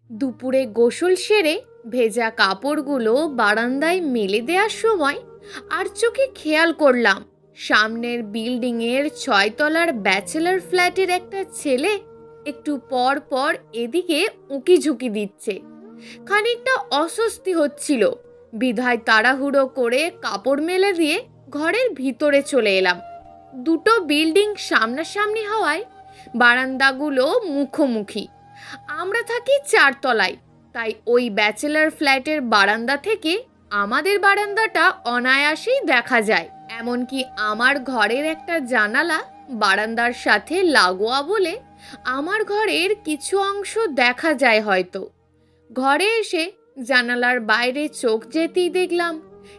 দুপুরে গোসল সেরে ভেজা কাপড়গুলো বারান্দায় মেলে দেওয়ার সময় আর চোখে খেয়াল করলাম সামনের বিল্ডিংয়ের 6 তলার ব্যাচেলর ফ্ল্যাটের একটা ছেলে একটু পর পর এদিকে উঁকি ঝুঁকি দিচ্ছে। খানিকটা অস্বস্তি হচ্ছিল, বিধায় তাড়াহুড়ো করে কাপড় মেলে দিয়ে ঘরের ভিতরে চলে এলাম। দুটো বিল্ডিং সামনাসামনি হওয়ায় বারান্দাগুলো মুখোমুখি। আমরা থাকি 4 তলায়, তাই ওই ব্যাচেলর ফ্ল্যাটের বারান্দা থেকে আমাদের বারান্দাটা অনায়াসেই দেখা যায়। এমনকি আমার ঘরের একটা জানালা বারান্দার সাথে লাগোয়া বলে আমার ঘরের কিছু অংশ দেখা যায় হয়তো। ঘরে এসে জানালার বাইরে চোখ যেতেই দেখলাম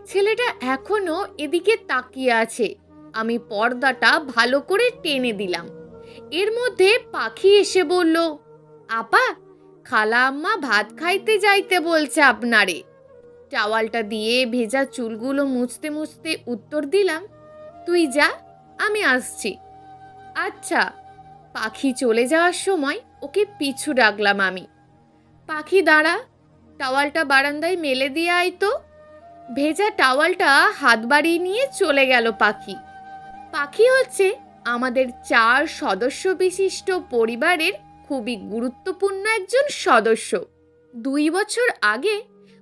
ছেলেটা এখনো এদিকে তাকিয়ে আছে। আমি পর্দাটা ভালো করে টেনে দিলাম। এর মধ্যে পাখি এসে বলল, আপা, খালা আম্মা ভাত খাইতে যাইতে বলছে আপনারে। টাওয়ালটা দিয়ে ভেজা চুলগুলো মুছতে মুছতে উত্তর দিলাম, তুই যা, আমি আসছি। আচ্ছা। পাখি চলে যাওয়ার সময় ওকে পিছু ডাকলাম আমি। পাখি দাঁড়া, টাওয়ালটা বারান্দায় মেলে দিয়ে আয় তো। ভেজা টাওয়ালটা হাত বাড়িয়ে নিয়ে চলে গেল পাখি। পাখি হচ্ছে আমাদের 4 সদস্য বিশিষ্ট পরিবারের খুবই গুরুত্বপূর্ণ একজন সদস্য। 2 বছর আগে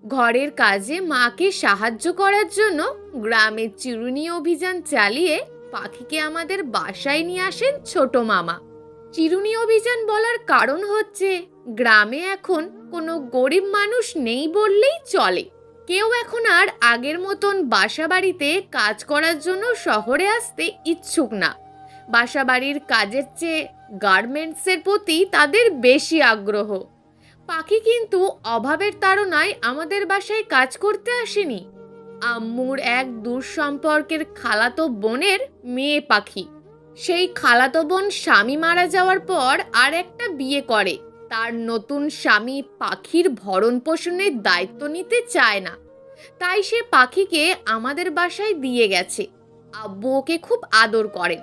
ঘরের কাজে মাকে সাহায্য করার জন্য গ্রামে চিরুনি অভিযান চালিয়ে পাখিকে আমাদের বাসায় নিয়ে আসেন ছোট মামা। চিরুনি অভিযান বলার কারণ হচ্ছে গ্রামে এখন কোনো গরিব মানুষ নেই বললেই চলে। কেউ এখন আর আগের মতন বাসা বাড়িতে কাজ করার জন্য শহরে আসতে ইচ্ছুক না। বাসা বাড়ির কাজের চেয়ে গার্মেন্টসের প্রতি তাদের বেশি আগ্রহ। পাখি কিন্তু অভাবের তাড়নায় আমাদের বাসায় কাজ করতে আসেনি। আম্মুর এক দূর সম্পর্কের খালাতো বোনের মেয়ে পাখি। সেই খালাতো বোন স্বামী মারা যাওয়ার পর আর একটা বিয়ে করে। তার নতুন স্বামী পাখির ভরণ পোষণের দায়িত্ব নিতে চায় না, তাই সে পাখিকে আমাদের বাসায় দিয়ে গেছে। আব্বু ওকে খুব আদর করেন।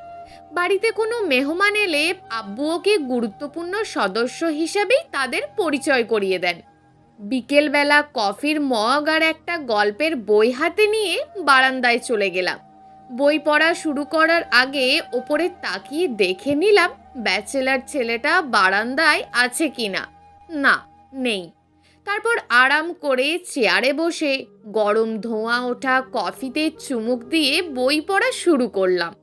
বাড়িতে কোনো মেহমান এলে আব্বু ওকে গুরুত্বপূর্ণ সদস্য হিসেবেই তাদের পরিচয় করিয়ে দেন। বিকেলবেলা কফির মগ আর একটা গল্পের বই হাতে নিয়ে বারান্দায় চলে গেলাম। বই পড়া শুরু করার আগে ওপরে তাকিয়ে দেখে নিলাম ব্যাচেলার ছেলেটা বারান্দায় আছে কিনা। না, নেই। তারপর আরাম করে চেয়ারে বসে গরম ধোঁয়া ওঠা কফিতে চুমুক দিয়ে বই পড়া শুরু করলাম।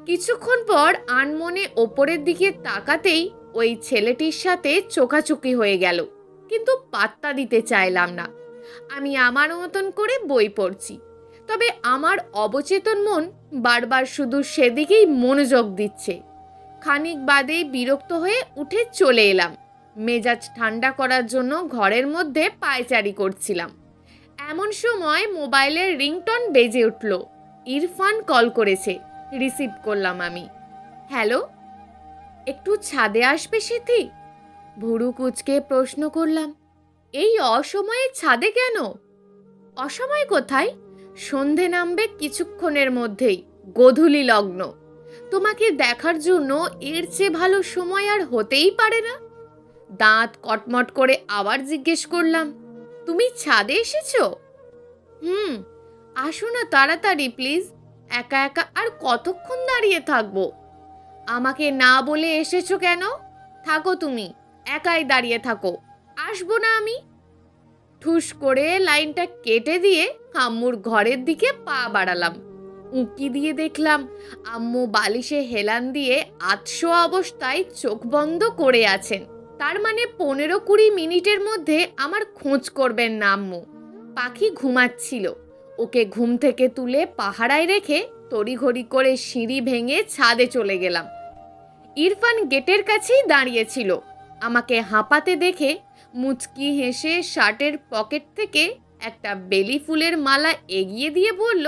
কিছুক্ষণ পর আনমনে ওপরের দিকে তাকাতেই ওই ছেলেটির সাথে চোখাচোখি হয়ে গেল, কিন্তু পাত্তা দিতে চাইলাম না। আমি আমার মতন করে বই পড়ছি, তবে আমার অবচেতন মন বারবার শুধু সেদিকেই মনোযোগ দিচ্ছে। খানিক বাদে বিরক্ত হয়ে উঠে চলে এলাম। মেজাজ ঠান্ডা করার জন্য ঘরের মধ্যে পায়চারি করছিলাম। এমন সময় মোবাইলের রিংটন বেজে উঠল। ইরফান কল করেছে। রিসিভ করলাম আমি। হ্যালো, একটু ছাদে আসবে সিথি? ভুরু কুচকে প্রশ্ন করলাম। এই অসময়ে ছাদে কেন? অসময় কোথায়? সন্ধে নামবে কিছুক্ষণের মধ্যেই, গোধূলি লগ্ন। তোমাকে দেখার জন্য এর চেয়ে ভালো সময় আর হতেই পারে না। দাঁত কটমট করে আবার জিজ্ঞেস করলাম, তুমি ছাদে এসেছো? আসো না তাড়াতাড়ি প্লিজ। একা একা আর কতক্ষণ দাঁড়িয়ে থাকবো? আমাকে না বলে এসেছো কেন? থাকো তুমি, একাই দাঁড়িয়ে থাকো, আসবো না আমি। ঠুস করে লাইনটা কেটে দিয়ে আম্মুর ঘরের দিকে পা বাড়ালাম। উঁকি দিয়ে দেখলাম আম্মু বালিশে হেলান দিয়ে আতশো অবস্থায় চোখ বন্ধ করে আছেন। তার মানে 15-20 মিনিটের মধ্যে আমার খোঁজ করবেন না আম্মু। পাখি ঘুমাচ্ছিল। ওকে ঘুম থেকে তুলে পাহারায় রেখে তড়িঘড়ি করে সিঁড়ি ভেঙে ছাদে চলে গেলাম। ইরফান গেটের কাছেই দাঁড়িয়েছিল। আমাকে হাঁপাতে দেখে মুচকি হেসে শার্টের পকেট থেকে একটা বেলি ফুলের মালা এগিয়ে দিয়ে বলল,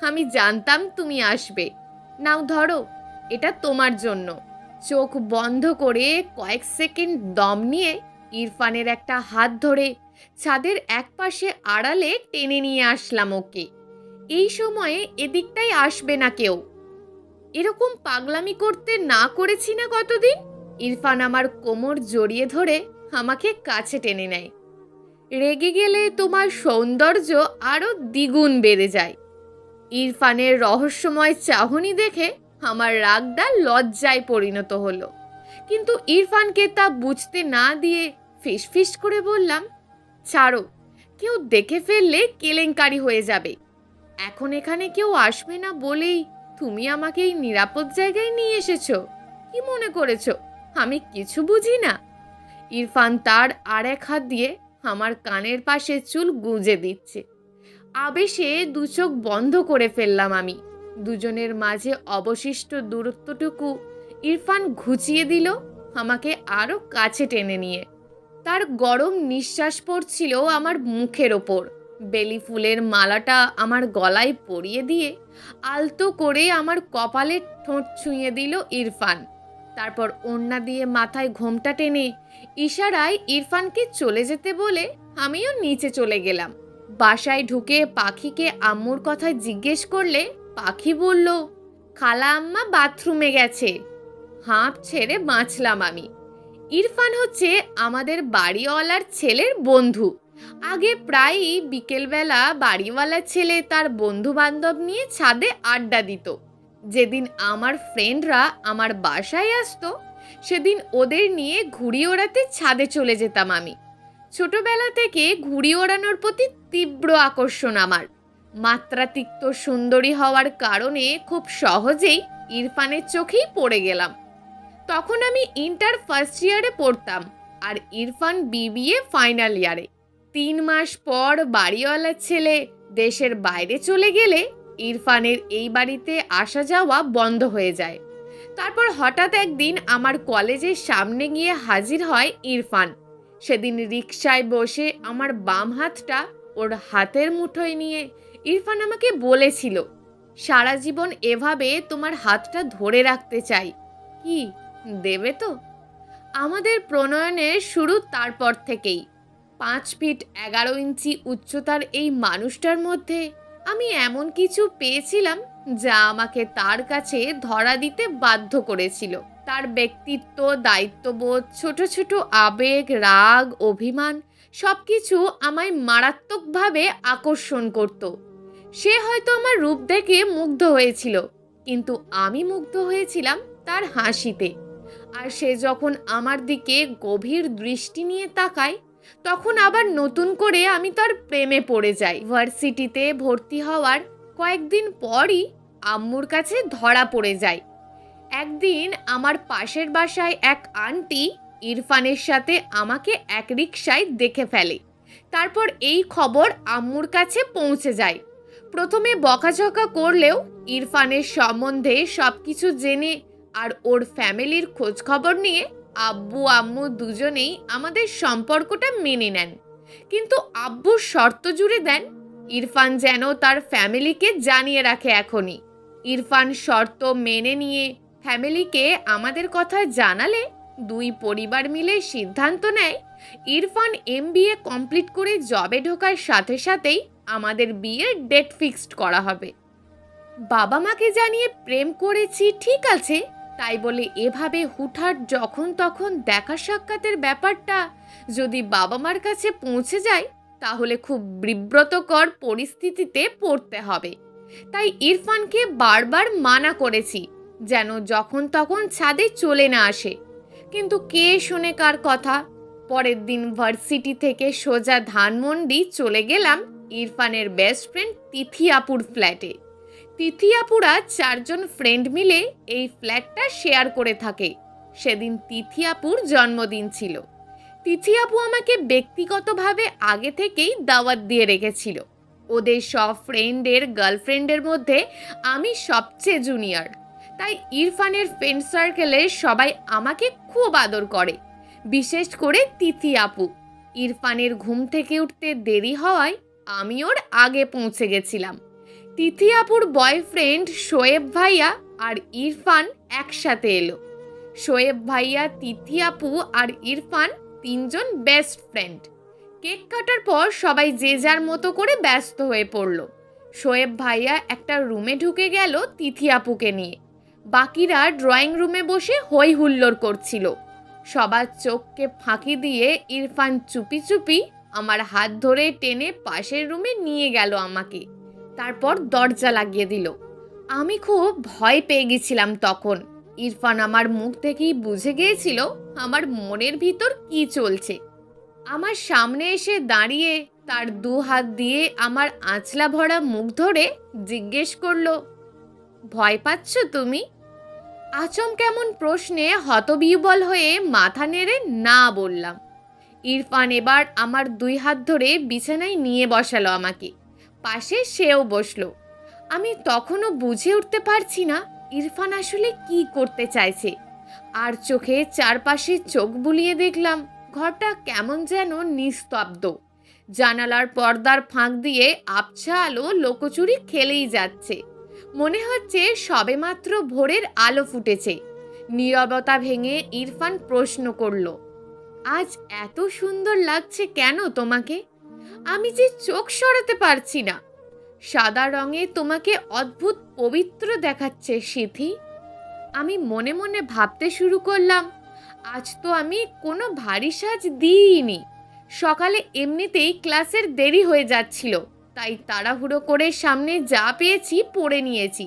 আমি জানতাম তুমি আসবে, নাও ধরো, এটা তোমার জন্য। চোখ বন্ধ করে কয়েক সেকেন্ড দম নিয়ে ইরফানের একটা হাত ধরে ছাদের এক পাশে আড়ালে টেনে নিয়ে আসলাম ওকে। এই সময়ে এদিকটাই আসবে না কেউ। এরকম পাগলামি করতে না করেছি না কতদিন? ইরফান আমার কোমর জড়িয়ে ধরে আমাকে কাছে টেনে নেয়। রেগে গেলে তোমার সৌন্দর্য আরও দ্বিগুণ বেড়ে যায়। ইরফানের রহস্যময় চাহনি দেখে আমার রাগটা লজ্জায় পরিণত হলো, কিন্তু ইরফানকে তা বুঝতে না দিয়ে ফিসফিস করে বললাম, ছাড়ো, কেউ দেখে ফেললে কেলেঙ্কারি হয়ে যাবে। এখন এখানে কেউ আসবে না বলেই তুমি আমাকে এই নিরাপদ জায়গায় নিয়ে এসেছো। কি মনে করেছো আমি কিছু বুঝি না? ইরফান তার আর এক হাত দিয়ে আমার কানের পাশে চুল গুঁজে দিচ্ছে। আবেশে দু চোখ বন্ধ করে ফেললাম আমি। দুজনের মাঝে অবশিষ্ট দূরত্বটুকু ইরফান ঘুচিয়ে দিল, আমাকে আরও কাছে টেনে নিয়ে। তার গরম নিঃশ্বাস পড়ছিল আমার মুখের ওপর। বেলি ফুলের মালাটা আমার গলায় পরিয়ে দিয়ে আলতো করে আমার কপালে ঠোঁট ছুঁয়ে দিল ইরফান। তারপর ওড়না দিয়ে মাথায় ঘোমটা টেনে ইশারায় ইরফানকে চলে যেতে বলে আমিও নিচে চলে গেলাম। বাসায় ঢুকে পাখিকে আম্মুর কথা জিজ্ঞেস করলে পাখি বলল, খালা আম্মা বাথরুমে গেছে। হাঁপ ছেড়ে বাঁচলাম আমি। ইরফান হচ্ছে আমাদের বাড়িওয়ালার ছেলের বন্ধু। আগে প্রায়ই বিকেলবেলা বাড়িওয়ালার ছেলে তার বন্ধু বান্ধব নিয়ে ছাদে আড্ডা দিত। যেদিন আমার ফ্রেন্ডরা আমার বাসায় আসতো সেদিন ওদের নিয়ে ঘুড়ি ওড়াতে ছাদে চলে যেতাম আমি। ছোটবেলা থেকে ঘুড়ি ওড়ানোর প্রতি তীব্র আকর্ষণ আমার। মাত্রাতিক্ত সুন্দরী হওয়ার কারণে খুব সহজেই ইরফানের চোখেই পড়ে গেলাম। তখন আমি ইন্টার ফার্স্ট ইয়ারে পড়তাম আর ইরফান বিবিএ ফাইনাল ইয়ারে। 3 মাস পর বাড়িওয়ালার ছেলে দেশের বাইরে চলে গেলে ইরফানের এই বাড়িতে আসা যাওয়া বন্ধ হয়ে যায়। তারপর হঠাৎ একদিন আমার কলেজের সামনে গিয়ে হাজির হয় ইরফান। সেদিন রিকশায় বসে আমার বাম হাতটা ওর হাতের মুঠোয় নিয়ে ইরফান আমাকে বলেছিল, সারা জীবন এভাবে তোমার হাতটা ধরে রাখতে চাই, কি দেবে তো? আমাদের প্রণয়নের শুরু তারপর থেকেই। 5 ফিট 11 ইঞ্চি উচ্চতার এই মানুষটার মধ্যে আমি এমন কিছু পেয়েছিলাম যা আমাকে তার কাছে ধরা দিতে বাধ্য করেছিল। তার ব্যক্তিত্ব, দায়িত্ববোধ, ছোট ছোট আবেগ, রাগ, অভিমান সবকিছু আমায় মারাত্মকভাবে আকর্ষণ করত। সে হয়তো আমার রূপ দেখে মুগ্ধ হয়েছিল, কিন্তু আমি মুগ্ধ হয়েছিলাম তার হাসিতে। আর সে যখন আমার দিকে গভীর দৃষ্টি নিয়ে তাকায় তখন আবার নতুন করে আমি তার প্রেমে পড়ে যাই। ভার্সিটিতে ভর্তি হওয়ার কয়েকদিন পরই আম্মুর কাছে ধরা পড়ে যায়। একদিন আমার পাশের বাসায় এক আন্টি ইরফানের সাথে আমাকে এক রিকশায় দেখে ফেলে। তারপর এই খবর আম্মুর কাছে পৌঁছে যায়। প্রথমে বকাঝকা করলেও ইরফানের সম্বন্ধে সব কিছু জেনে আর ওর ফ্যামিলির খোঁজ খবর নিয়ে আব্বু আম্মু দুজনেই আমাদের সম্পর্কটা মেনে নেন। কিন্তু আব্বু শর্ত জুড়ে দেন ইরফান যেন তার ফ্যামিলিকে জানিয়ে রাখে এখনই। ইরফান শর্ত মেনে নিয়ে ফ্যামিলিকে আমাদের কথা জানালে দুই পরিবার মিলে সিদ্ধান্ত নেয় ইরফান এমবিএ কমপ্লিট করে জবে ঢোকার সাথে সাথেই আমাদের বিয়ের ডেট ফিক্সড করা হবে। বাবা মাকে জানিয়ে প্রেম করেছি ঠিক আছে, তাই বলে এভাবে হুটহাট যখন তখন দেখা সাক্ষাতের ব্যাপারটা যদি বাবা মার কাছে পৌঁছে যায় তাহলে খুব বিব্রতকর পরিস্থিতিতে পড়তে হবে। তাই ইরফানকে বারবার মানা করেছি যেন যখন তখন ছাদে চলে না আসে, কিন্তু কে শুনে কার কথা। পরের দিন ভার্সিটি থেকে সোজা ধানমন্ডি চলে গেলাম ইরফানের বেস্ট ফ্রেন্ড তিথি আপুর ফ্ল্যাটে। তিথি আপুরা 4 জন ফ্রেন্ড মিলে এই ফ্ল্যাটটা শেয়ার করে থাকে। সেদিন তিথি আপুর জন্মদিন ছিল। তিথি আপু আমাকে ব্যক্তিগতভাবে আগে থেকেই দাওয়াত দিয়ে রেখেছিল। ওদের সব ফ্রেন্ডের গার্লফ্রেন্ডের মধ্যে আমি সবচেয়ে জুনিয়র, তাই ইরফানের ফ্রেন্ড সার্কেলে সবাই আমাকে খুব আদর করে, বিশেষ করে তিথি আপু। ইরফানের ঘুম থেকে উঠতে দেরি হওয়ায় আমি ওর আগে পৌঁছে গেছিলাম। তিথি আপুর বয়ফ্রেন্ড শোয়েব ভাইয়া আর ইরফান একসাথে এলো। শোয়েব ভাইয়া, তিথি আপু আর ইরফান 3 জন বেস্ট ফ্রেন্ড। কেক কাটার পর সবাই যে যার মতো করে ব্যস্ত হয়ে পড়ল। শোয়েব ভাইয়া একটা রুমে ঢুকে গেল তিথি আপুকে নিয়ে। বাকিরা ড্রয়িং রুমে বসে হই হুল্লোড় করছিল। সবার চোখকে ফাঁকি দিয়ে ইরফান চুপি চুপি আমার হাত ধরে টেনে পাশের রুমে নিয়ে গেল আমাকে। তারপর দরজা লাগিয়ে দিল। আমি খুব ভয় পেয়ে গেছিলাম তখন। ইরফান আমার মুখ দেখেই বুঝে গিয়েছিল আমার মনের ভিতর কি চলছে। আমার সামনে এসে দাঁড়িয়ে তার দু হাত দিয়ে আমার আঁচলা ভরা মুখ ধরে জিজ্ঞেস করলো, ভয় পাচ্ছ তুমি? আচম কেমন প্রশ্নে হতবিহ্বল হয়ে মাথা নেড়ে না বললাম। ইরফান এবার আমার দুই হাত ধরে বিছানায় নিয়ে বসালো আমাকে। পাশে সেও বসলো। আমি তখনও বুঝে উঠতে পারছি না ইরফান আসলে কি করতে চাইছে। আর চোখে চারপাশে চোখ বুলিয়ে দেখলাম ঘরটা কেমন যেন নিস্তব্ধ। জানালার পর্দার ফাঁক দিয়ে আবছা আলো লোকচুরি খেলেই যাচ্ছে। মনে হচ্ছে সবেমাত্র ভোরের আলো ফুটেছে। নীরবতা ভেঙে ইরফান প্রশ্ন করল, আজ এত সুন্দর লাগছে কেন তোমাকে? আমি যে চোখ সরাতে পারছি না। সাদা রঙে তোমাকে অদ্ভুত পবিত্র দেখাচ্ছে সিথি। আমি মনে মনে ভাবতে শুরু করলাম, আজ তো আমি কোনো ভারী সাজ দিইনি। সকালে এমনিতেই ক্লাসের দেরি হয়ে যাচ্ছিল, তাই তাড়াহুড়ো করে সামনে যা পেয়েছি পরে নিয়েছি।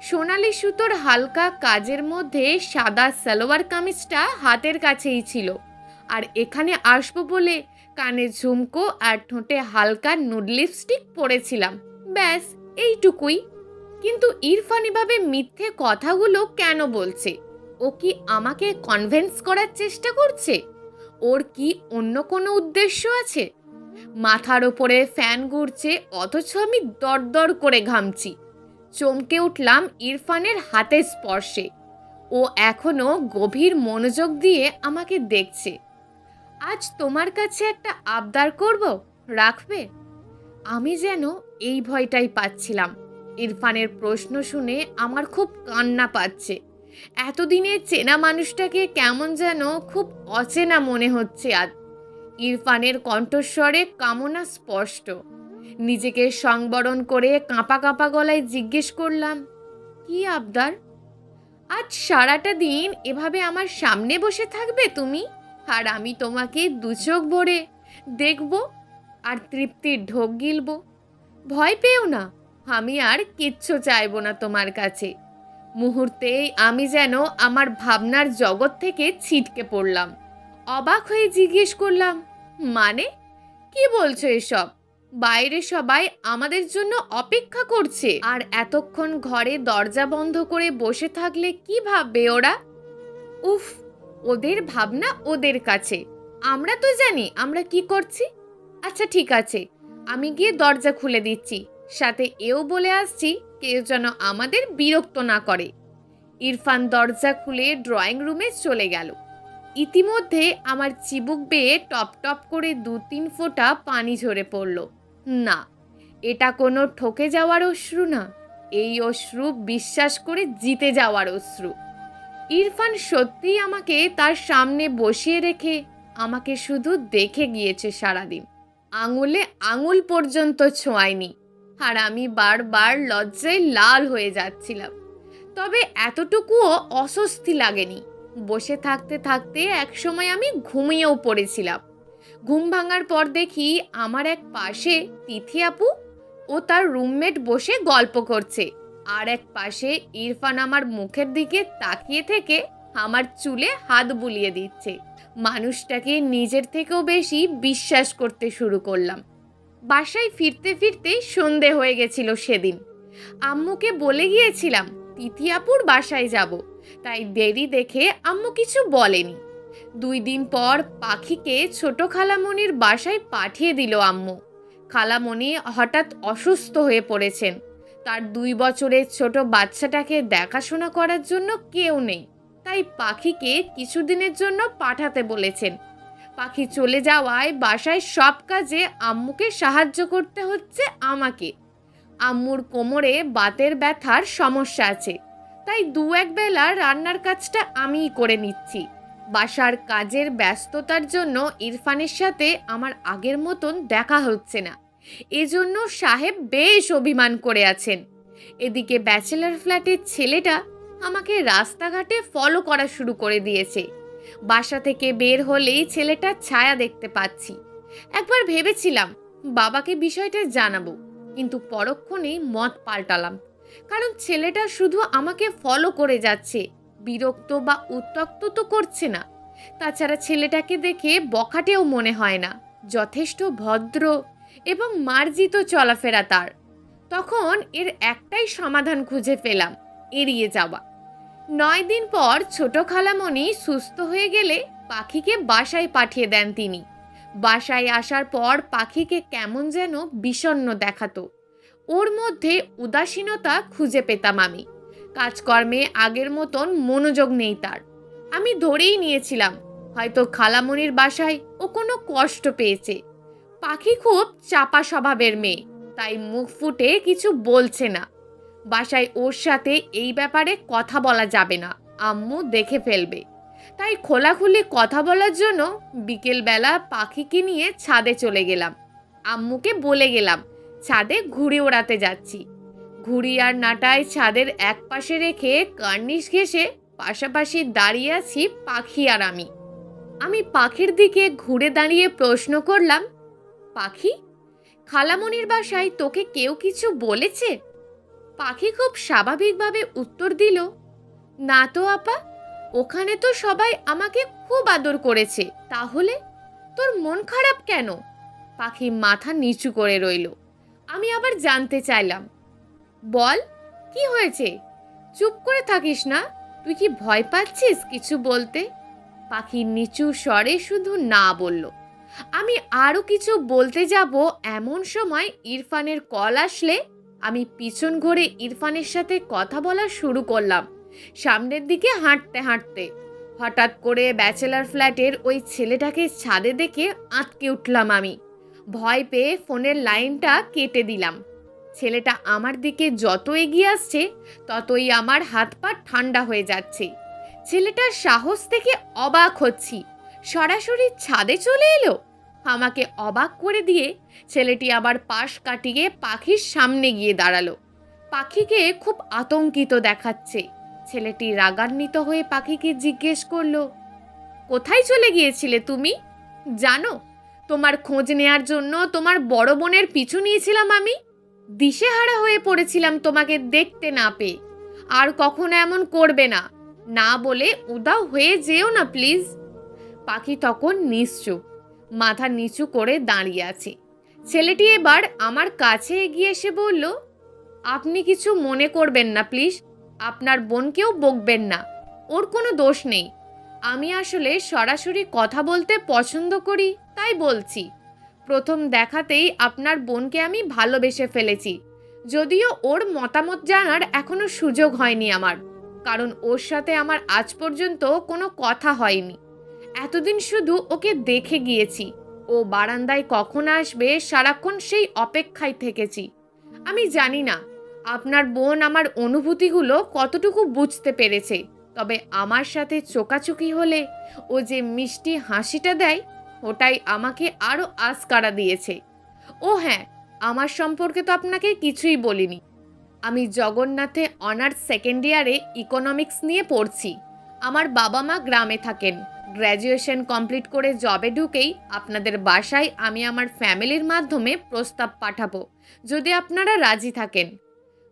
সোনালি সুতোর হালকা কাজের মধ্যে সাদা সালোয়ার কামিজটা হাতের কাছেই ছিল। আর এখানে আসবো বলে কানে ঝুমকো আর ঠোঁটে হালকা নুড লিপস্টিক পরেছিলাম। ব্যাস এইটুকুই। কিন্তু ইরফান এভাবে মিথ্যে কথাগুলো কেন বলছে? ও কি আমাকে কনভিন্স করার চেষ্টা করছে? ওর কি অন্য কোনো উদ্দেশ্য আছে? মাথার ওপরে ফ্যান ঘুরছে, অথচ আমি দরদর করে ঘামছি। চমকে উঠলাম ইরফানের হাতের স্পর্শে। ও এখনো গভীর মনোযোগ দিয়ে আমাকে দেখছে। আজ তোমার কাছে একটা আবদার করব, রাখবে? আমি যেন এই ভয়টাই পাচ্ছিলাম। ইরফানের প্রশ্ন শুনে আমার খুব কান্না পাচ্ছে। এতদিনে চেনা মানুষটাকে কেমন যেন খুব অচেনা মনে হচ্ছে আজ। ইরফানের কণ্ঠস্বরে কামনা স্পষ্ট। নিজেকে সংবরণ করে কাঁপা কাঁপা গলায় জিজ্ঞেস করলাম, কি আবদার? আজ সারাটা দিন এভাবে আমার সামনে বসে থাকবে তুমি, আর আমি তোমাকে দু চোখ ভরে দেখব আর তৃপ্তির ঢোক গিলব। ভয় পেও না, আমি আর কিচ্ছু চাইবো না তোমার কাছে। মুহূর্তেই আমি যেন আমার ভাবনার জগৎ থেকে ছিটকে পড়লাম। অবাক হয়ে জিজ্ঞেস করলাম, মানে কি বলছো এসব? বাইরে সবাই আমাদের জন্য অপেক্ষা করছে, আর এতক্ষণ ঘরে দরজা বন্ধ করে বসে থাকলে কি ভাববে ওরা? উফ, ওদের ভাবনা ওদের কাছে। আমরা তো জানি আমরা কি করছি। আচ্ছা ঠিক আছে, আমি গিয়ে দরজা খুলে দিচ্ছি, সাথে এও বলে আসছি কেউ যেন আমাদের বিরক্ত না করে। ইরফান দরজা খুলে ড্রয়িং রুমে চলে গেল। ইতিমধ্যে আমার চিবুক বেয়ে টপ টপ করে 2-3 ফোঁটা পানি ঝরে পড়ল। না, এটা কোনো ঠকে যাওয়ার অশ্রু না। এই অশ্রু বিশ্বাস করে জিতে যাওয়ার অশ্রু। ইরফান সত্যিই আমাকে তার সামনে বসিয়ে রেখে আমাকে শুধু দেখে গিয়েছে সারাদিন। আঙুলে আঙুল পর্যন্ত ছোঁয়ায়নি। আর আমি বারবার লজ্জায় লাল হয়ে যাচ্ছিলাম। তবে এতটুকুও অস্বস্তি লাগেনি। বসে থাকতে থাকতে একসময় আমি ঘুমিয়েও পড়েছিলাম। ঘুম ভাঙার পর দেখি আমার এক পাশে তিথি আপু ও তার রুমমেট বসে গল্প করছে, আর এক পাশে ইরফান আমার মুখের দিকে তাকিয়ে থেকে আমার চুলে হাত বুলিয়ে দিচ্ছে। মানুষটাকে নিজের থেকেও বেশি বিশ্বাস করতে শুরু করলাম। বাসায় ফিরতে ফিরতে সন্ধে হয়ে গেছিল সেদিন। আম্মুকে বলে গিয়েছিলাম তিথি আপুর বাসায় যাব, তাই দেরি দেখে আম্মু কিছু বলেনি। 2 দিন পর পাখিকে ছোট খালামণির বাসায় পাঠিয়ে দিল আম্মু। খালামণি হঠাৎ অসুস্থ হয়ে পড়েছেন। তার 2 বছরের ছোট বাচ্চাটাকে দেখাশোনা করার জন্য কেউ নেই, তাই পাখিকে কিছুদিনের জন্য পাঠাতে বলেছেন। পাখি চলে যাওয়ায় বাসায় সব কাজে আম্মুকে সাহায্য করতে হচ্ছে আমাকে। আম্মুর কোমরে বাতের ব্যথার সমস্যা আছে, তাই 2-1 বেলা রান্নার কাজটা আমিই করে নিচ্ছি। বাসার কাজের ব্যস্ততার জন্য ইরফানের সাথে আমার আগের মতন দেখা হচ্ছে না। এজন্য সাহেব বেশ অভিমান করে আছেন। এদিকে ব্যাচেলার ফ্ল্যাটের ছেলেটা আমাকে রাস্তাঘাটে ফলো করা শুরু করে দিয়েছে। বাসা থেকে বের হলেই ছেলেটার ছায়া দেখতে পাচ্ছি। একবার ভেবেছিলাম বাবাকে বিষয়টা জানাবো, কিন্তু পরক্ষণেই মত পাল্টালাম, কারণ ছেলেটা শুধু আমাকে ফলো করে যাচ্ছে, বিরক্ত বা উত্ত্যক্ত তো করছে না। তাছাড়া ছেলেটাকে দেখে বখাটেও মনে হয় না, যথেষ্ট ভদ্র এবং মার্জিত চলাফেরা তার। তখন এর একটাই সমাধান খুঁজে পেলাম, এড়িয়ে যাওয়া। 9 দিন পর ছোট খালামণি সুস্থ হয়ে গেলে পাখিকে বাসায় পাঠিয়ে দেন তিনি। বাসায় আসার পর পাখিকে কেমন যেন বিষণ্ণ দেখাতো, ওর মধ্যে উদাসীনতা খুঁজে পেতাম আমি। কাজকর্মে আগের মতন মনোযোগ নেই তার। আমি ধরেই নিয়েছিলাম হয়তো খালামণির বাসায় ও কোনো কষ্ট পেয়েছে। পাখি খুব চাপা স্বভাবের মেয়ে, তাই মুখ ফুটে কিছু বলছে না। বাসায় ওর সাথে এই ব্যাপারে কথা বলা যাবে না, আম্মু দেখে ফেলবে। তাই খোলাখুলি কথা বলার জন্য বিকেলবেলা পাখিকে নিয়ে ছাদে চলে গেলাম। আম্মুকে বলে গেলাম ছাদে ঘুড়ি ওড়াতে যাচ্ছি। ঘুড়ি আর নাটায় ছাদের এক পাশে রেখে কার্নিশ ঘেঁষে পাশাপাশি দাঁড়িয়ে আছি পাখি আর আমি। আমি পাখির দিকে ঘুরে দাঁড়িয়ে প্রশ্ন করলাম, পাখি, খালামণির বাসায় তোকে কেউ কিছু বলেছে? পাখি খুব স্বাভাবিকভাবে উত্তর দিল, না তো আপা, ওখানে তো সবাই আমাকে খুব আদর করেছে। তাহলে তোর মন খারাপ কেন? পাখি মাথা নিচু করে রইল। আমি আবার জানতে চাইলাম, বল কি হয়েছে? চুপ করে থাকিস না, তুই কি ভয় পাচ্ছিস কিছু বলতে? পাখি নিচু স্বরে শুধু না বলল। আমি আরও কিছু বলতে যাব এমন সময় ইরফানের কল আসলে আমি পিছন ঘুরে ইরফানের সাথে কথা বলা শুরু করলাম, সামনের দিকে হাঁটতে হাঁটতে। হঠাৎ করে ব্যাচেলার ফ্ল্যাটের ওই ছেলেটাকে ছাদে দেখে আঁতকে উঠলাম আমি। ভয় পেয়ে ফোনের লাইনটা কেটে দিলাম। ছেলেটা আমার দিকে যত এগিয়ে আসছে ততই আমার হাত পা ঠান্ডা হয়ে যাচ্ছে। ছেলেটার সাহস থেকে অবাক হচ্ছি, সরাসরি ছাদে চলে এলো। আমাকে অবাক করে দিয়ে ছেলেটি আবার পাশ কাটিয়ে পাখির সামনে গিয়ে দাঁড়ালো। পাখিকে খুব আতঙ্কিত দেখাচ্ছে। ছেলেটি রাগান্বিত হয়ে পাখিকে জিজ্ঞেস করলো, কোথায় চলে গিয়েছিলে তুমি? জানো, তোমার খোঁজ নেয়ার জন্য তোমার বড় বোনের পিছু নিয়েছিলাম আমি। দিশেহারা হয়ে পড়েছিলাম তোমাকে দেখতে না পেয়ে। আর কখনো এমন করবে না, না বলে উদাও হয়ে যেও না প্লিজ। পাখি তখন নিশ্চুপ, মাথা নিচু করে দাঁড়িয়ে আছে। ছেলেটি এবার আমার কাছে এগিয়ে এসে বলল, আপনি কিছু মনে করবেন না প্লিজ, আপনার বোনকেও বকবেন না, ওর কোনো দোষ নেই। আমি আসলে সরাসরি কথা বলতে পছন্দ করি, তাই বলছি। প্রথম দেখাতেই আপনার বোনকে আমি ভালোবেসে ফেলেছি, যদিও ওর মতামত জানার এখনো সুযোগ হয়নি আমার, কারণ ওর সাথে আমার আজ পর্যন্ত কোনো কথা হয়নি। এতদিন শুধু ওকে দেখে গিয়েছি। ও বারান্দায় কখন আসবে সারাক্ষণ সেই অপেক্ষায় থেকেছি। আমি জানি না আপনার বোন আমার অনুভূতিগুলো কতটুকু বুঝতে পেরেছে, তবে আমার সাথে চোকাচুকি হলে ও যে মিষ্টি হাসিটা দেয়, ওটাই আমাকে আরও আঁচকারা দিয়েছে। ও হ্যাঁ, আমার সম্পর্কে তো আপনাকে কিছুই বলিনি। আমি জগন্নাথে অনার্স সেকেন্ড ইয়ারে ইকোনমিক্স নিয়ে পড়ছি। আমার বাবা মা গ্রামে থাকেন। গ্র্যাজুয়েশন কমপ্লিট করে জবে ঢুকেই আপনাদের বাসায় আমি আমার ফ্যামিলির মাধ্যমে প্রস্তাব পাঠাবো, যদি আপনারা রাজি থাকেন।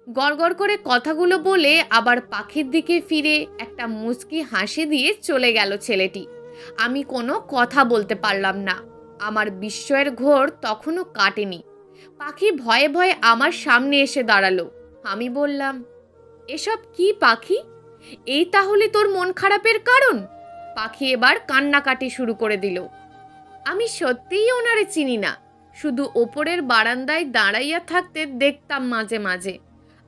গড়গড় করে কথাগুলো বলে আবার পাখির দিকে ফিরে একটা মুচকি হাসি দিয়ে চলে গেল ছেলেটি। আমি কোনো কথা বলতে পারলাম না। আমার বিস্ময়ের ঘোর তখনও কাটেনি। পাখি ভয়ে ভয়ে আমার সামনে এসে দাঁড়ালো। আমি বললাম, এসব কি পাখি? এই তাহলে তোর মন খারাপের কারণ? পাখি এবার কান্নাকাটি শুরু করে দিল। আমি সত্যিই ওনারে চিনি না, শুধু ওপরের বারান্দায় দাঁড়াইয়া থাকতে দেখতাম মাঝে মাঝে,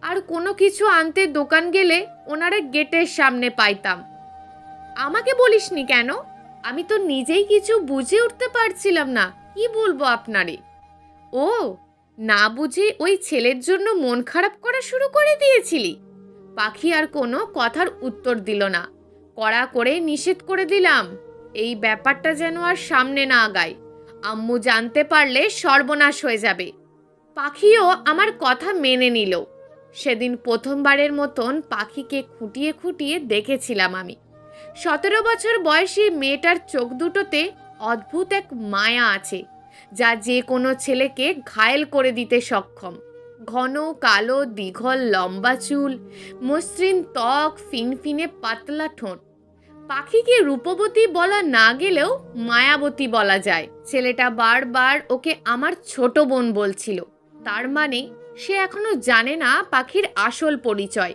আর কোনো কিছু আনতে দোকান গেলে ওনারে গেটের সামনে পাইতাম। আমাকে বলিসনি কেন? আমি তো নিজেই কিছু বুঝে উঠতে পারছিলাম না কি বলবো আপনারে। ও, না বুঝে ওই ছেলের জন্য মন খারাপ করা শুরু করে দিয়েছিলি? পাখি আর কোনো কথার উত্তর দিল না। কড়া করে নিষেধ করে দিলাম, এই ব্যাপারটা যেন আর সামনে না আগায়। আম্মু জানতে পারলে সর্বনাশ হয়ে যাবে। পাখিও আমার কথা মেনে নিল। সেদিন প্রথমবারের মতন পাখিকে খুঁটিয়ে খুঁটিয়ে দেখেছিলাম আমি। 17 বছর বয়সী মেয়েটার চোখ দুটোতে অদ্ভুত এক মায়া আছে, যা যে কোনো ছেলেকে ঘায়েল করে দিতে সক্ষম। ঘন কালো দীঘল লম্বা চুল, মসৃণ ত্বক, ফিনফিনে পাতলা ঠোঁট। পাখিকে রূপবতী বলা না গেলেও মায়াবতী বলা যায়। ছেলেটা বারবার ওকে আমার ছোট বোন বলছিল। তার মানে সে এখনো জানে না পাখির আসল পরিচয়।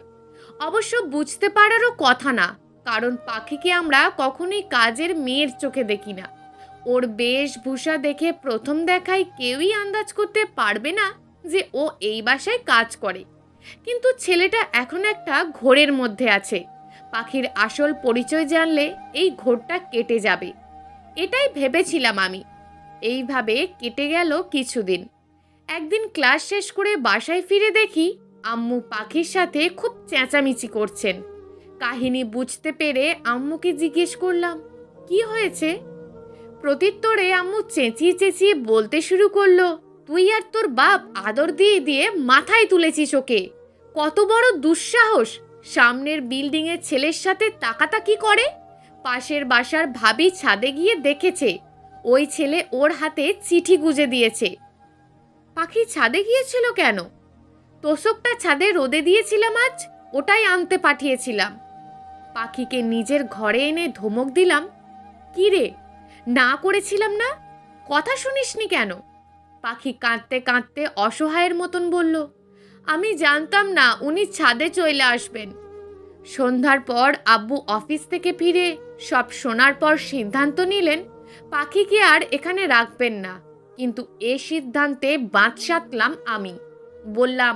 অবশ্য বুঝতে পারারও কথা না, কারণ পাখিকে আমরা কখনোই কাজের মেয়ের চোখে দেখি না। ওর বেশভূষা দেখে প্রথম দেখায় কেউই আন্দাজ করতে পারবে না যে ও এই বাসায় কাজ করে। কিন্তু ছেলেটা এখন একটা ঘোরের মধ্যে আছে। পাখির আসল পরিচয় জানলে এই ঘোরটা কেটে যাবে, এটাই ভেবেছিলাম আমি। এইভাবে কেটে গেল কিছুদিন। একদিন ক্লাস শেষ করে বাসায় ফিরে দেখি আম্মু পাখির সাথে খুব চেঁচামেচি করছেন। কাহিনী বুঝতে পেরে আম্মুকে জিজ্ঞেস করলাম, কি হয়েছে? প্রত্যুত্তরে আম্মু চেঁচিয়ে চেঁচিয়ে বলতে শুরু করলো, তুই আর তোর বাপ আদর দিয়ে দিয়ে মাথায় তুলেছিস ওকে। কত বড় দুঃসাহস! সামনের বিল্ডিংয়ের ছেলের সাথে তাকাতাকি করে। পাশের বাসার ভাবি ছাদে গিয়ে দেখেছে ওই ছেলে ওর হাতে চিঠি গুজে দিয়েছে। পাখি ছাদে গিয়েছিল কেন? তোষকটা ছাদে রোদে দিয়েছিলাম আজ, ওটাই আনতে পাঠিয়েছিলাম। পাখিকে নিজের ঘরে এনে ধমক দিলাম, কি রে, না করেছিলাম না? কথা শুনিসনি কেন? পাখি কাঁদতে কাঁদতে অসহায়ের মতন বলল, আমি জানতাম না উনি ছাদে চলে আসবেন। সন্ধ্যার পর আব্বু অফিস থেকে ফিরে সব শোনার পর সিদ্ধান্ত নিলেন পাখিকে আর এখানে রাখবেন না। কিন্তু এ সিদ্ধান্তে বাঁধ সাধলাম আমি। বললাম,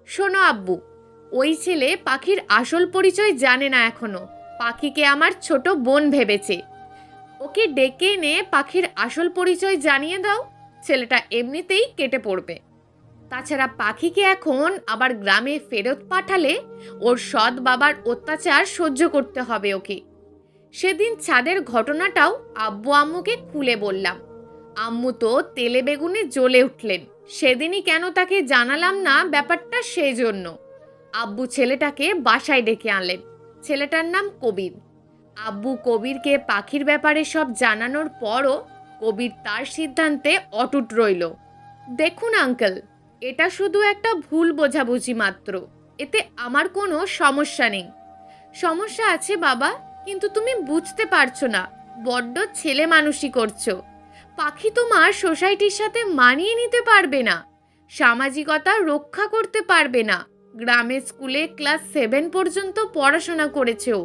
শোনো আব্বু, ওই ছেলে পাখির আসল পরিচয় জানে না এখনো। পাখিকে আমার ছোট বোন ভেবেছে। ওকে ডেকে এনে পাখির আসল পরিচয় জানিয়ে দাও, ছেলেটা এমনিতেই কেটে পড়বে। তাছাড়া পাখিকে এখন আবার গ্রামে ফেরত পাঠালে ওর সৎ বাবার অত্যাচার সহ্য করতে হবে ওকে। সেদিন ছাদের ঘটনাটাও আব্বু আম্মুকে খুলে বললাম। আম্মু তো তেলে বেগুনে জ্বলে উঠলেন। সেদিনই কেন তাকে জানালাম না ব্যাপারটা, সেই জন্য। আব্বু ছেলেটাকে বাসায় ডেকে আনলেন। ছেলেটার নাম কবির। আব্বু কবিরকে পাখির ব্যাপারে সব জানানোর পরও কবির তার সিদ্ধান্তে অটুট রইল। দেখুন আঙ্কেল, এটা শুধু একটা ভুল বোঝাবুঝি মাত্র। এতে আমার কোনো সমস্যা নেই। সমস্যা আছে বাবা, কিন্তু তুমি বুঝতে পারছো না, বড্ড ছেলে মানুষই করছো। পাখি তোমার সোসাইটির সাথে মানিয়ে নিতে পারবে না, সামাজিকতা রক্ষা করতে পারবে না। গ্রামের স্কুলে ক্লাস 7 পর্যন্ত পড়াশোনা করেছে ও।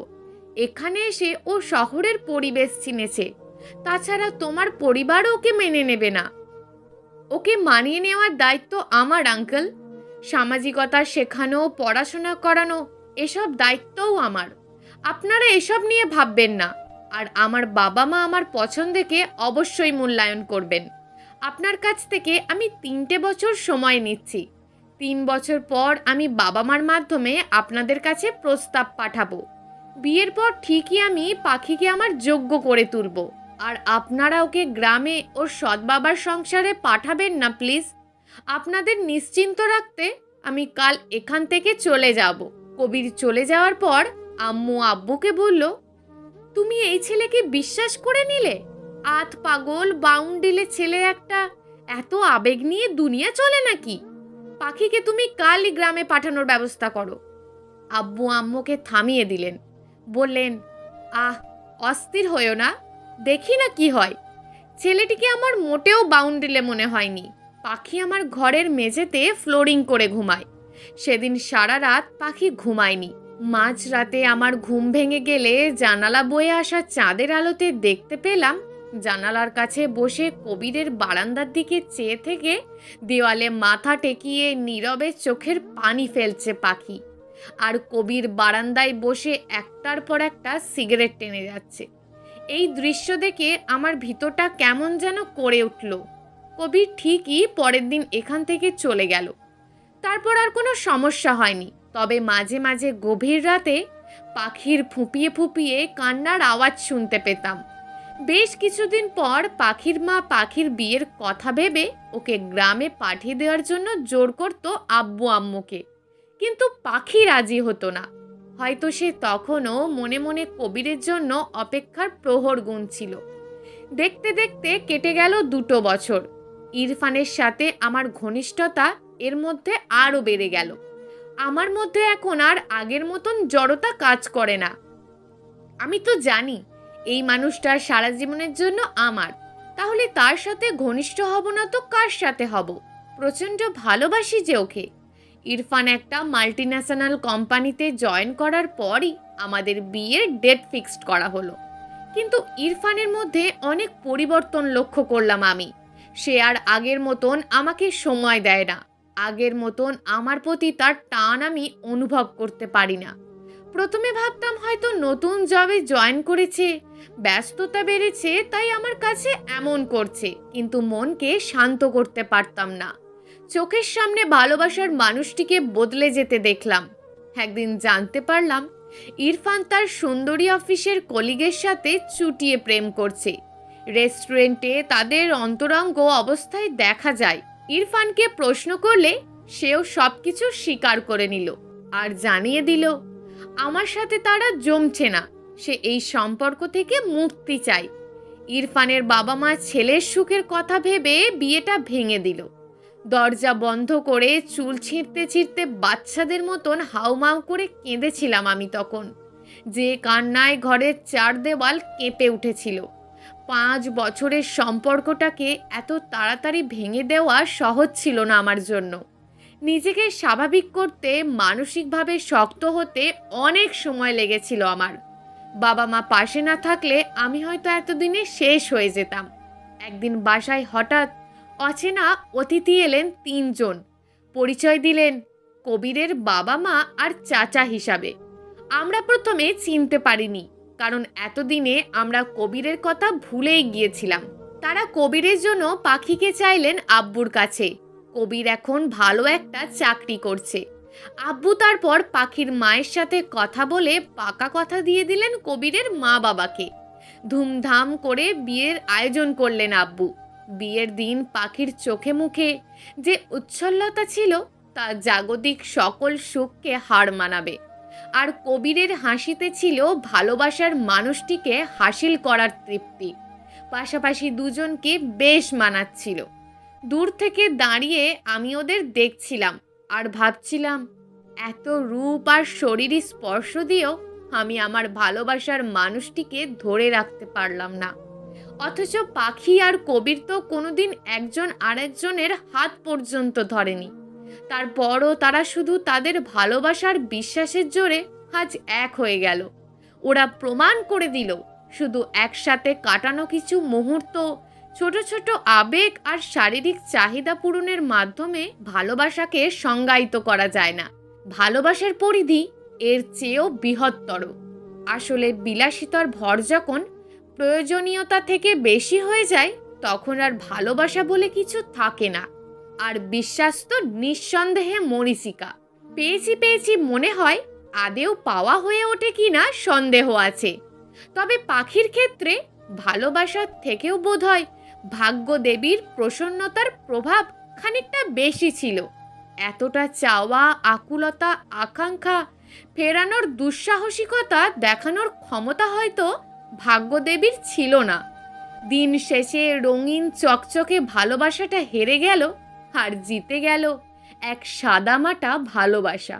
এখানে এসে ও শহরের পরিবেশ চিনেছে। তাছাড়া তোমার পরিবারও ওকে মেনে নেবে না। ওকে মানিয়ে নেওয়ার দায়িত্ব আমার আঙ্কেল। সামাজিকতা শেখানো, পড়াশোনা করানো, এসব দায়িত্বও আমার। আপনারা এসব নিয়ে ভাববেন না। আর আমার বাবা মা আমার পছন্দকে অবশ্যই মূল্যায়ন করবেন। আপনার কাছ থেকে আমি 3টে বছর সময় নিচ্ছি। 3 বছর পর আমি বাবা মার মাধ্যমে আপনাদের কাছে প্রস্তাব পাঠাবো। বিয়ের পর ঠিকই আমি পাখিকে আমার যোগ্য করে তুলব। আর আপনারা ওকে গ্রামে ওর সৎ বাবার সংসারে পাঠাবেন না প্লিজ। আপনাদের নিশ্চিন্ত রাখতে আমি কাল এখান থেকে চলে যাব। কবির চলে যাওয়ার পর আম্মু আব্বুকে বলল, তুমি এই ছেলেকে বিশ্বাস করে নিলে? আধ পাগল বাউন্ডিলে ছেলে একটা, এত আবেগ নিয়ে দুনিয়া চলে নাকি? পাখিকে তুমি কালই গ্রামে পাঠানোর ব্যবস্থা করো। আব্বু আম্মুকে থামিয়ে দিলেন। বললেন, অস্থির হয়েও না, দেখি না কি হয়। ছেলেটিকে আমার মোটেও বাউন্ডিলে মনে হয়নি। পাখি আমার ঘরের মেঝেতে ফ্লোরিং করে ঘুমায়। সেদিন সারা রাত পাখি ঘুমায়নি। মাঝরাতে আমার ঘুম ভেঙে গেলে জানালা বয়ে আসা চাঁদের আলোতে দেখতে পেলাম জানালার কাছে বসে কবিরের বারান্দার দিকে চেয়ে থেকে দেওয়ালে মাথা টেকিয়ে নীরবে চোখের পানি ফেলছে পাখি। আর কবির বারান্দায় বসে একটার পর একটা সিগারেট টেনে যাচ্ছে। এই দৃশ্য দেখে আমার ভিতরটা কেমন যেন করে উঠল। কবির ঠিকই পরের দিন এখান থেকে চলে গেল। তারপর আর কোনো সমস্যা হয়নি। তবে মাঝে মাঝে গভীর রাতে পাখির ফুঁপিয়ে ফুঁপিয়ে কান্নার আওয়াজ শুনতে পেতাম। বেশ কিছুদিন পর পাখির মা পাখির বিয়ের কথা ভেবে ওকে গ্রামে পাঠিয়ে দেওয়ার জন্য জোর করতো আব্বু আম্মুকে, কিন্তু পাখি রাজি হতো না। হয়তো সে তখনও মনে মনে কবিরের জন্য অপেক্ষার প্রহর গুনছিল। দেখতে দেখতে কেটে গেল 2 বছর। ইরফানের সাথে আমার ঘনিষ্ঠতা এর মধ্যে আরও বেড়ে গেল। আমার মধ্যে এখন আর আগের মতন জড়তা কাজ করে না। আমি তো জানি এই মানুষটা সারা জীবনের জন্য আমার। তাহলে তার সাথে ঘনিষ্ঠ হব না তো কার সাথে হব? প্রচণ্ড ভালোবাসি যে ওকে। ইরফান একটা মাল্টিন্যাশনাল কোম্পানিতে জয়েন করার পরই আমাদের বিয়ের ডেট ফিক্সড করা হলো। কিন্তু ইরফানের মধ্যে অনেক পরিবর্তন লক্ষ্য করলাম আমি। সে আর আগের মতন আমাকে সময় দেয় না। আগের মতন আমার প্রতি তার টান আমি অনুভব করতে পারি না। প্রথমে ভাবতাম হয়তো নতুন জবে জয়েন করেছে, ব্যস্ততা বেড়েছে, তাই আমার কাছে এমন করছে, কিন্তু মনকে শান্ত করতে পারতাম না। চোখের সামনে ভালোবাসার মানুষটিকে বদলে যেতে দেখলাম। একদিন জানতে পারলাম ইরফান তার সুন্দরী অফিসের কলিগের সাথে চুটিয়ে প্রেম করছে। রেস্টুরেন্টে তাদের অন্তরঙ্গ অবস্থায় দেখা যায়। ইরফানকে প্রশ্ন করলে সেও সবকিছু স্বীকার করে নিল আর জানিয়ে দিল আমার সাথে তারা জমছে না, সে এই সম্পর্ক থেকে মুক্তি চায়। ইরফানের বাবা মা ছেলের সুখের কথা ভেবে বিয়েটা ভেঙে দিল। দরজা বন্ধ করে চুল ছিঁড়তে ছিঁড়তে বাচ্চাদের মতন হাউমাউ করে কেঁদেছিলাম আমি তখন। যে কান্নায় ঘরের 4 দেওয়াল কেঁপে উঠেছিল। 5 বছরের সম্পর্কটাকে এত তাড়াতাড়ি ভেঙে দেওয়া সহজ ছিল না আমার জন্য। নিজেকে স্বাভাবিক করতে, মানসিকভাবে শক্ত হতে অনেক সময় লেগেছিল আমার। বাবা মা পাশে না থাকলে আমি হয়তো এতদিনে শেষ হয়ে যেতাম। একদিন বাসায় হঠাৎ অচেনা অতিথি এলেন 3 জন। পরিচয় দিলেন কবিরের বাবা মা আর চাচা হিসাবে। আমরা প্রথমে চিনতে পারিনি, কারণ এতদিনে আমরা কবিরের কথা ভুলেই গিয়েছিলাম। তারা কবিরের জন্য পাখিকে চাইলেন আব্বুর কাছে। কবির এখন ভালো একটা চাকরি করছে। আব্বু তারপর পাখির মায়ের সাথে কথা বলে পাকা কথা দিয়ে দিলেন কবিরের মা বাবাকে। ধুমধাম করে বিয়ের আয়োজন করলেন আব্বু। বিয়ের দিন পাখির চোখে মুখে যে উচ্ছ্বলতা ছিল তা জাগতিক সকল সুখকে হার মানাবে। আর কবিরের হাসিতে ছিল ভালোবাসার মানুষটিকে হাসিল করার তৃপ্তি। পাশাপাশি দুজনকে বেশ মানাচ্ছিল। দূর থেকে দাঁড়িয়ে আমি ওদের দেখছিলাম আর ভাবছিলাম এত রূপ আর শরীরী স্পর্শ দিয়েও আমি আমার ভালোবাসার মানুষটিকে ধরে রাখতে পারলাম না। অথচ পাখি আর কবির তো কোনোদিন একজন আরেকজনের হাত পর্যন্ত ধরেনি। তারপরও তারা শুধু তাদের ভালোবাসার বিশ্বাসের জোরে আজ এক হয়ে গেল। ওরা প্রমাণ করে দিল শুধু একসাথে কাটানো কিছু মুহূর্ত, ছোট ছোট আবেগ আর শারীরিক চাহিদা পূরণের মাধ্যমে ভালোবাসাকে সংজ্ঞায়িত করা যায় না। ভালোবাসার পরিধি এর চেয়েও বৃহত্তর। আসলে বিলাসিতার ভর যখন প্রয়োজনীয়তা থেকে বেশি হয়ে যায়, তখন আর ভালোবাসা বলে কিছু থাকে না। আর বিশ্বাস তো নিঃসন্দেহে মরীচিকা। পেয়েছি মনে হয়, আদেও পাওয়া হয়ে ওঠে কিনা সন্দেহ আছে। তবে পাখির ক্ষেত্রে ভালোবাসার থেকেও বোধহয় ভাগ্যদেবীর প্রসন্নতার প্রভাব খানিকটা বেশি ছিল। এতটা চাওয়া, আকুলতা, আকাঙ্ক্ষা ফেরানোর দুঃসাহসিকতা দেখানোর ক্ষমতা হয়তো ভাগ্যদেবীর ছিল না। দিন শেষে রঙিন চকচকে ভালোবাসাটা হেরে গেল আর জিতে গেল এক সাদামাটা ভালোবাসা।